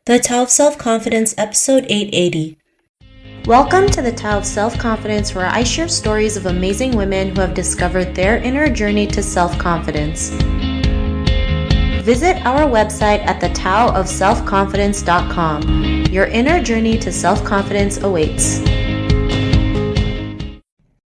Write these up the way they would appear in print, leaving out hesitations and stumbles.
The Tao of Self-Confidence, Episode 880. Welcome to the Tao of Self-Confidence, where I share stories of amazing women who have discovered their inner journey to self-confidence. Visit our website at thetaoofselfconfidence.com. Your inner journey to self-confidence awaits.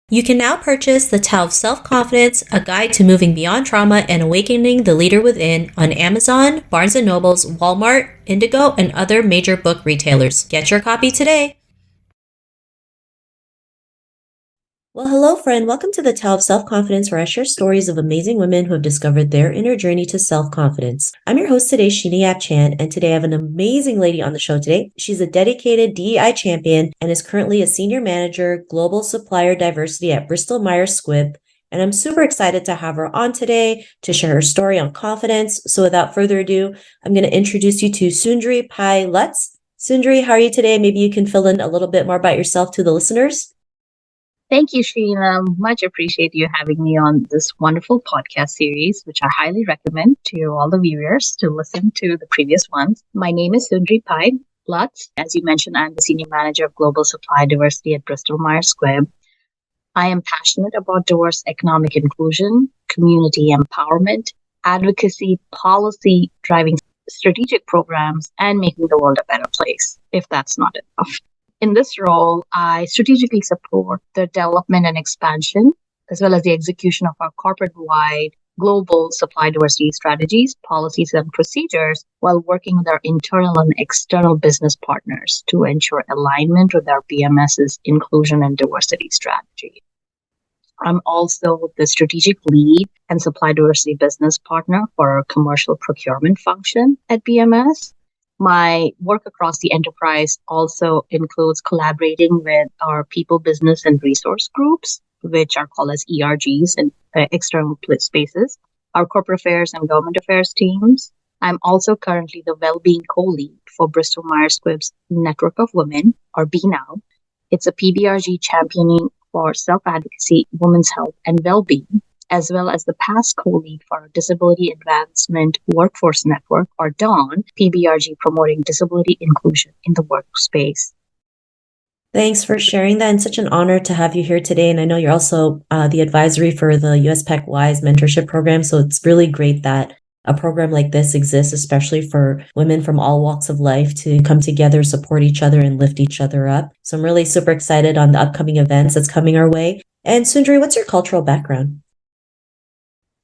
You can now purchase The Tao of Self-Confidence, a guide to moving beyond trauma and awakening the leader within on Amazon, Barnes & Noble's, Walmart, Indigo, and other major book retailers. Get your copy today. Well, hello, friend. Welcome to The Tao of Self-Confidence, where I share stories of amazing women who have discovered their inner journey to self-confidence. I'm your host today, Sheenie Yap Chan, and today I have an amazing lady on the show today. She's a dedicated DEI champion and is currently a senior manager, global supplier diversity at Bristol Myers Squibb. And I'm super excited to have her on today to share her story on confidence. So without further ado, I'm going to introduce you to Sundari Pai Luts. Sundari, how are you today? Maybe you can fill in a little bit more about yourself to the listeners. Thank you, Sheena. Much appreciate you having me on this wonderful podcast series, which I highly recommend to all the viewers to listen to the previous ones. My name is Sundari Pai Luts. As you mentioned, I'm the Senior Manager of Global Supplier Diversity at Bristol Myers Squibb. I am passionate about diverse economic inclusion, community empowerment, advocacy, policy, driving strategic programs, and making the world a better place, if that's not enough. In this role, I strategically support the development and expansion, as well as the execution of our corporate-wide global supply diversity strategies, policies, and procedures, while working with our internal and external business partners to ensure alignment with our BMS's inclusion and diversity strategy. I'm also the strategic lead and supply diversity business partner for our commercial procurement function at BMS. My work across the enterprise also includes collaborating with our people, business, and resource groups, which are called as ERGs in external spaces, our corporate affairs and government affairs teams. I'm also currently the well-being co-lead for Bristol Myers Squibb's Network of Women, or BNOW. It's a PBRG championing for self-advocacy, women's health, and well-being, as well as the past co-lead for our Disability Advancement Workforce Network, or DAWN, PBRG promoting disability inclusion in the workspace. Thanks for sharing that, and such an honor to have you here today. And I know you're also the advisory for the USPAACC WISE mentorship program, so it's really great that a program like this exists, especially for women from all walks of life to come together, support each other, and lift each other up. So I'm really super excited on the upcoming events that's coming our way. And Sundari, what's your cultural background?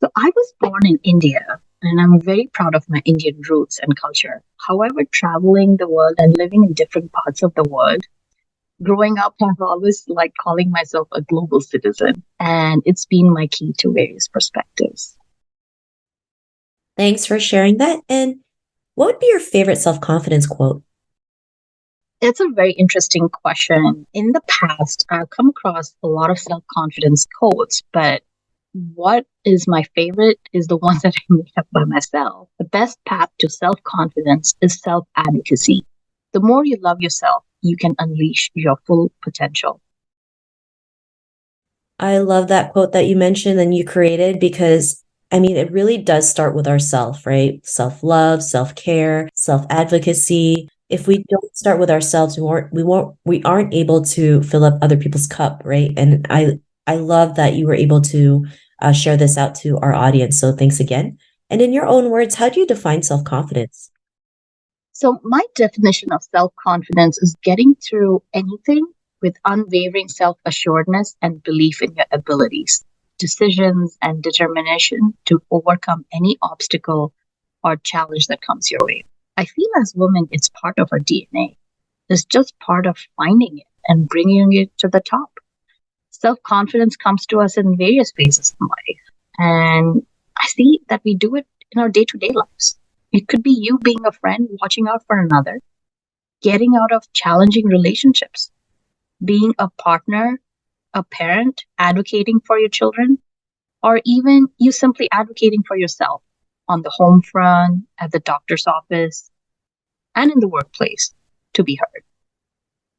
So I was born in India, and I'm very proud of my Indian roots and culture. However, traveling the world and living in different parts of the world, growing up, I've always liked calling myself a global citizen, and it's been my key to various perspectives. Thanks for sharing that. And what would be your favorite self-confidence quote? It's a very interesting question. In the past, I've come across a lot of self-confidence quotes, but what is my favorite is the ones that I made up by myself. The best path to self-confidence is self-advocacy. The more you love yourself, you can unleash your full potential. I love that quote that you mentioned and you created because, it really does start with ourself, right? Self-love, self-care, self-advocacy. If we don't start with ourselves, we aren't able to fill up other people's cup, right? And I love that you were able to share this out to our audience. So thanks again. And in your own words, how do you define self-confidence? So my definition of self-confidence is getting through anything with unwavering self-assuredness and belief in your abilities, decisions, and determination to overcome any obstacle or challenge that comes your way. I feel as women, it's part of our DNA. It's just part of finding it and bringing it to the top. Self-confidence comes to us in various phases in life. And I see that we do it in our day-to-day lives. It could be you being a friend, watching out for another, getting out of challenging relationships, being a partner, a parent, advocating for your children, or even you simply advocating for yourself on the home front, at the doctor's office, and in the workplace to be heard.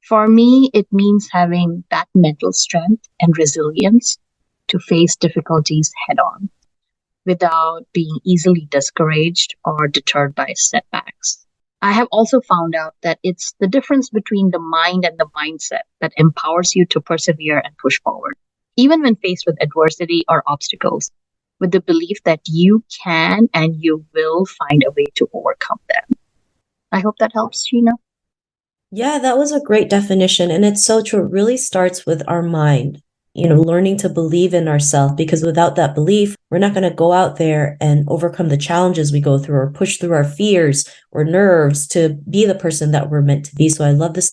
For me, it means having that mental strength and resilience to face difficulties head on without being easily discouraged or deterred by setbacks. I have also found out that it's the difference between the mind and the mindset that empowers you to persevere and push forward, even when faced with adversity or obstacles, with the belief that you can and you will find a way to overcome them. I hope that helps, Sheena. Yeah, that was a great definition. And it's so true. It really starts with our mind, learning to believe in ourselves, because without that belief, we're not going to go out there and overcome the challenges we go through or push through our fears or nerves to be the person that we're meant to be. So I love this.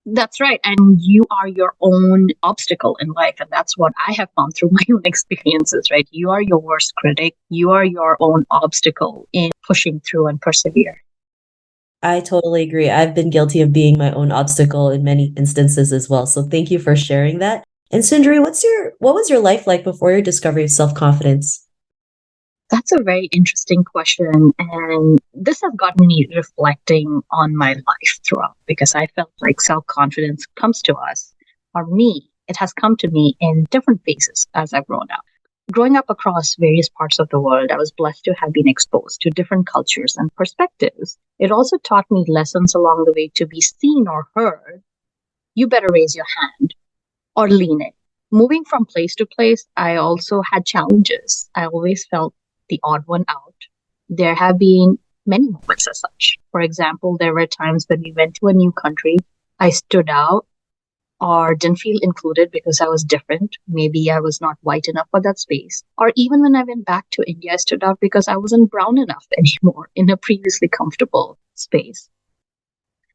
That's right. And you are your own obstacle in life. And that's what I have found through my own experiences, right? You are your worst critic. You are your own obstacle in pushing through and persevere. I totally agree. I've been guilty of being my own obstacle in many instances as well. So thank you for sharing that. And Sundari, what was your life like before your discovery of self-confidence? That's a very interesting question. And this has gotten me reflecting on my life throughout because I felt like self confidence comes to us, or me, it has come to me in different phases as I've grown up. Growing up across various parts of the world, I was blessed to have been exposed to different cultures and perspectives. It also taught me lessons along the way to be seen or heard. You better raise your hand or lean in. Moving from place to place, I also had challenges. I always felt the odd one out. There have been many moments as such. For example, there were times when we went to a new country, I stood out or didn't feel included because I was different. Maybe I was not white enough for that space. Or even when I went back to India, I stood out because I wasn't brown enough anymore in a previously comfortable space.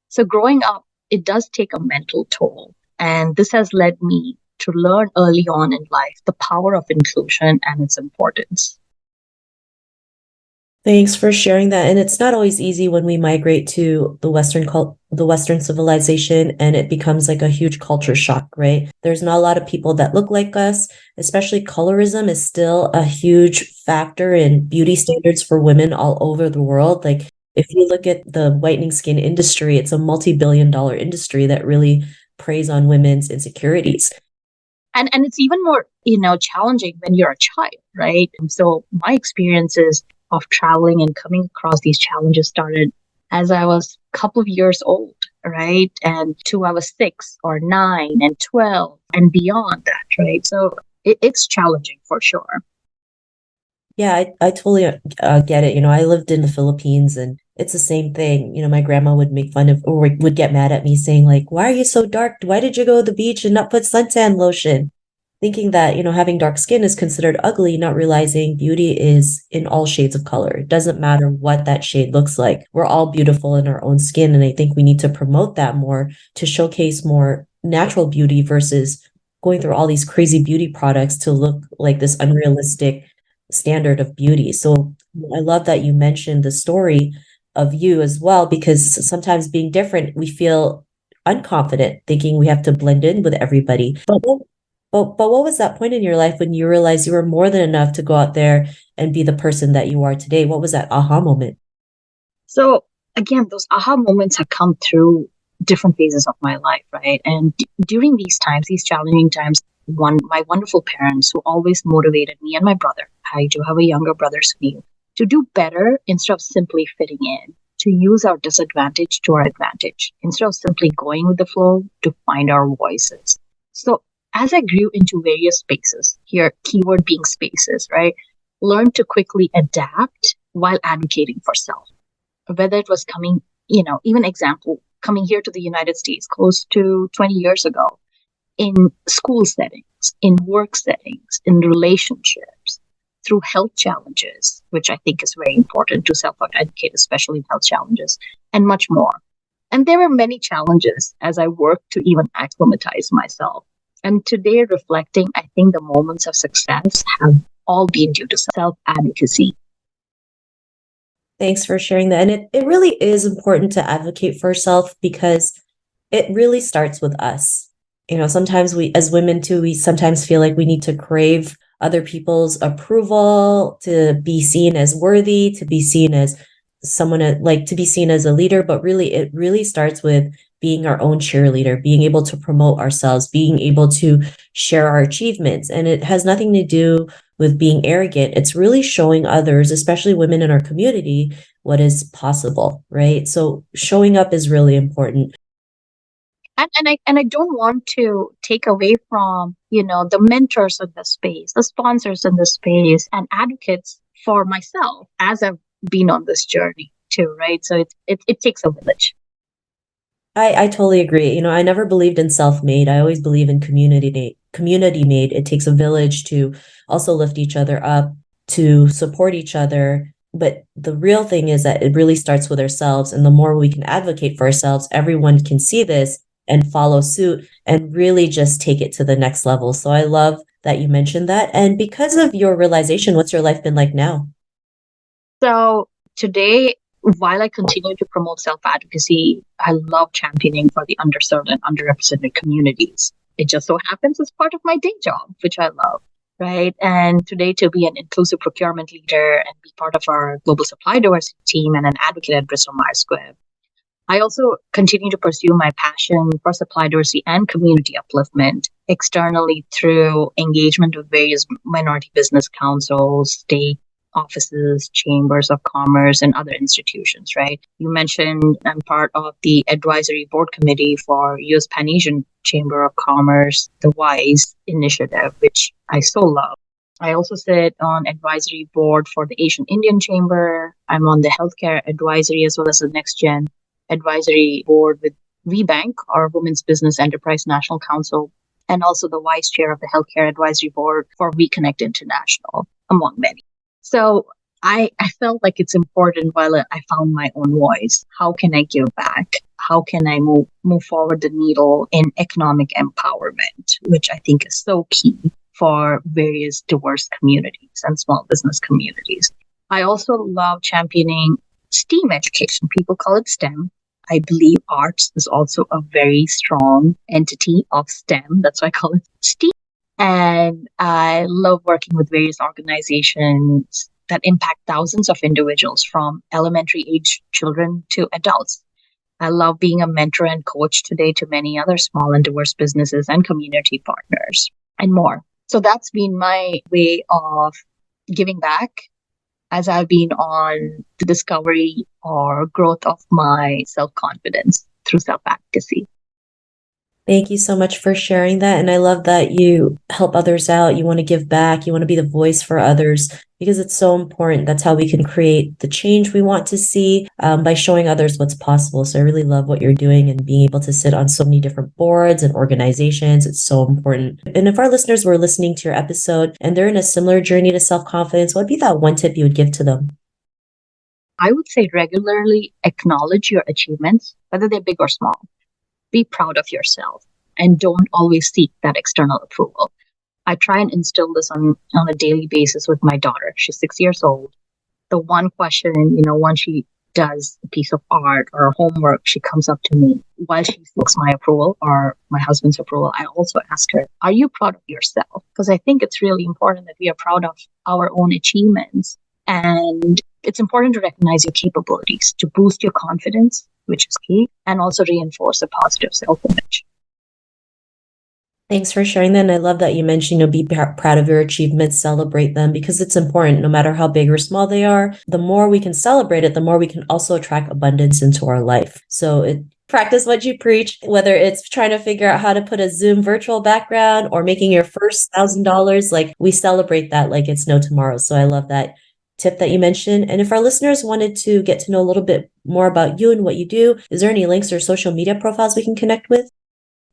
So growing up, it does take a mental toll. And this has led me to learn early on in life the power of inclusion and its importance. Thanks for sharing that. And it's not always easy when we migrate to the Western civilization, and it becomes like a huge culture shock, right? There's not a lot of people that look like us, especially colorism is still a huge factor in beauty standards for women all over the world. Like if you look at the whitening skin industry, it's a multi-billion-dollar industry that really preys on women's insecurities. And it's even more, challenging when you're a child, right? And so my experiences of traveling and coming across these challenges started as I was a couple of years old, right? And to I was 6 or 9 and 12 and beyond that, right? So it's challenging for sure. Yeah, I totally get it. I lived in the Philippines and it's the same thing. My grandma would make fun of or would get mad at me saying like, why are you so dark? Why did you go to the beach and not put suntan lotion? Thinking that, having dark skin is considered ugly, not realizing beauty is in all shades of color. It doesn't matter what that shade looks like. We're all beautiful in our own skin. And I think we need to promote that more to showcase more natural beauty versus going through all these crazy beauty products to look like this unrealistic standard of beauty. So I love that you mentioned the story of you as well, because sometimes being different, we feel unconfident, thinking we have to blend in with everybody. But what was that point in your life when you realized you were more than enough to go out there and be the person that you are today? What was that aha moment? So again, those aha moments have come through different phases of my life, right? And during these times, these challenging times, my wonderful parents who always motivated me and my brother, I do have a younger brother, Sunil, to do better instead of simply fitting in, to use our disadvantage to our advantage, instead of simply going with the flow, to find our voices. So as I grew into various spaces, here, keyword being spaces, right? Learned to quickly adapt while advocating for self. Whether it was coming, even example, coming here to the United States close to 20 years ago, in school settings, in work settings, in relationships, through health challenges, which I think is very important to self-advocate, especially in health challenges, and much more. And there were many challenges as I worked to even acclimatize myself. And today, reflecting, I think the moments of success have all been due to self-advocacy. Thanks for sharing that. And it really is important to advocate for yourself because it really starts with us. Sometimes we, as women too, we sometimes feel like we need to crave other people's approval to be seen as worthy, to be seen as someone like to be seen as a leader. But really, it really starts with being our own cheerleader, being able to promote ourselves, being able to share our achievements. And it has nothing to do with being arrogant. It's really showing others, especially women in our community, what is possible, right? So showing up is really important. And I don't want to take away from, the mentors in the space, the sponsors in the space, and advocates for myself as I've been on this journey too, right? So it takes a village. I totally agree. I never believed in self-made. I always believe in community made. It takes a village to also lift each other up, to support each other. But the real thing is that it really starts with ourselves. And the more we can advocate for ourselves, everyone can see this and follow suit and really just take it to the next level. So I love that you mentioned that. And because of your realization, what's your life been like now? So today, while I continue to promote self-advocacy, I love championing for the underserved and underrepresented communities. It just so happens it's part of my day job, which I love, right? And today, to be an inclusive procurement leader and be part of our global supply diversity team and an advocate at Bristol Myers Squibb, I also continue to pursue my passion for supply diversity and community upliftment externally through engagement with various minority business councils, state offices, chambers of commerce, and other institutions, right? You mentioned I'm part of the advisory board committee for US Pan Asian Chamber of Commerce, the WISE initiative, which I so love. I also sit on advisory board for the Asian Indian Chamber. I'm on the healthcare advisory as well as the next gen advisory board with WeBank, our Women's Business Enterprise National Council, and also the vice chair of the healthcare advisory board for WeConnect International, among many. So I felt like it's important while I found my own voice. How can I give back? How can I move forward the needle in economic empowerment, which I think is so key for various diverse communities and small business communities. I also love championing STEAM education. People call it STEM. I believe arts is also a very strong entity of STEM. That's why I call it STEAM. And I love working with various organizations that impact thousands of individuals from elementary age children to adults. I love being a mentor and coach today to many other small and diverse businesses and community partners and more. So that's been my way of giving back as I've been on the discovery or growth of my self-confidence through self-advocacy. Thank you so much for sharing that. And I love that you help others out. You want to give back. You want to be the voice for others because it's so important. That's how we can create the change we want to see by showing others what's possible. So I really love what you're doing and being able to sit on so many different boards and organizations. It's so important. And if our listeners were listening to your episode and they're in a similar journey to self-confidence, what would be that one tip you would give to them? I would say regularly acknowledge your achievements, whether they're big or small. Be proud of yourself and don't always seek that external approval. I try and instill this on a daily basis with my daughter. She's 6 years old. The one question, once she does a piece of art or homework, she comes up to me while she seeks my approval or my husband's approval. I also ask her, are you proud of yourself? Because I think it's really important that we are proud of our own achievements. And it's important to recognize your capabilities to boost your confidence, which is key, and also reinforce a positive self-image. Thanks for sharing that. And I love that you mentioned, be proud of your achievements, celebrate them, because it's important no matter how big or small they are. The more we can celebrate it, the more we can also attract abundance into our life. So practice what you preach, whether it's trying to figure out how to put a Zoom virtual background or making your first $1,000, like we celebrate that like it's no tomorrow. So I love that tip that you mentioned. And if our listeners wanted to get to know a little bit more about you and what you do, is there any links or social media profiles we can connect with?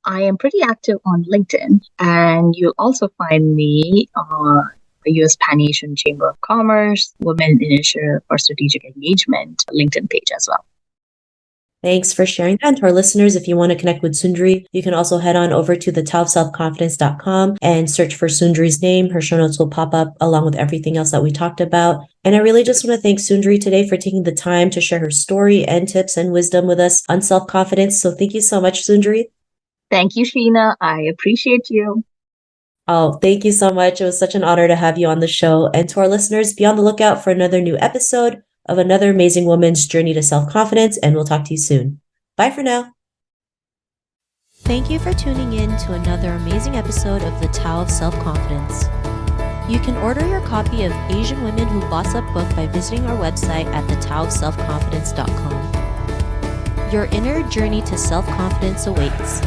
I am pretty active on LinkedIn, and you'll also find me on the US Pan Asian Chamber of Commerce, Women Initiative for Strategic Engagement LinkedIn page as well. Thanks for sharing that. And to our listeners, if you want to connect with Sundari, you can also head on over to thetowofselfconfidence.com and search for Sundari's name. Her show notes will pop up along with everything else that we talked about. And I really just want to thank Sundari today for taking the time to share her story and tips and wisdom with us on self-confidence. So thank you so much, Sundari. Thank you, Sheena. I appreciate you. Oh, thank you so much. It was such an honor to have you on the show. And to our listeners, be on the lookout for another new episode of another amazing woman's journey to self-confidence, and we'll talk to you soon. Bye for now. Thank you for tuning in to another amazing episode of The Tao of Self-Confidence. You can order your copy of Asian Women Who Boss Up book by visiting our website at thetaoofselfconfidence.com. Your inner journey to self-confidence awaits.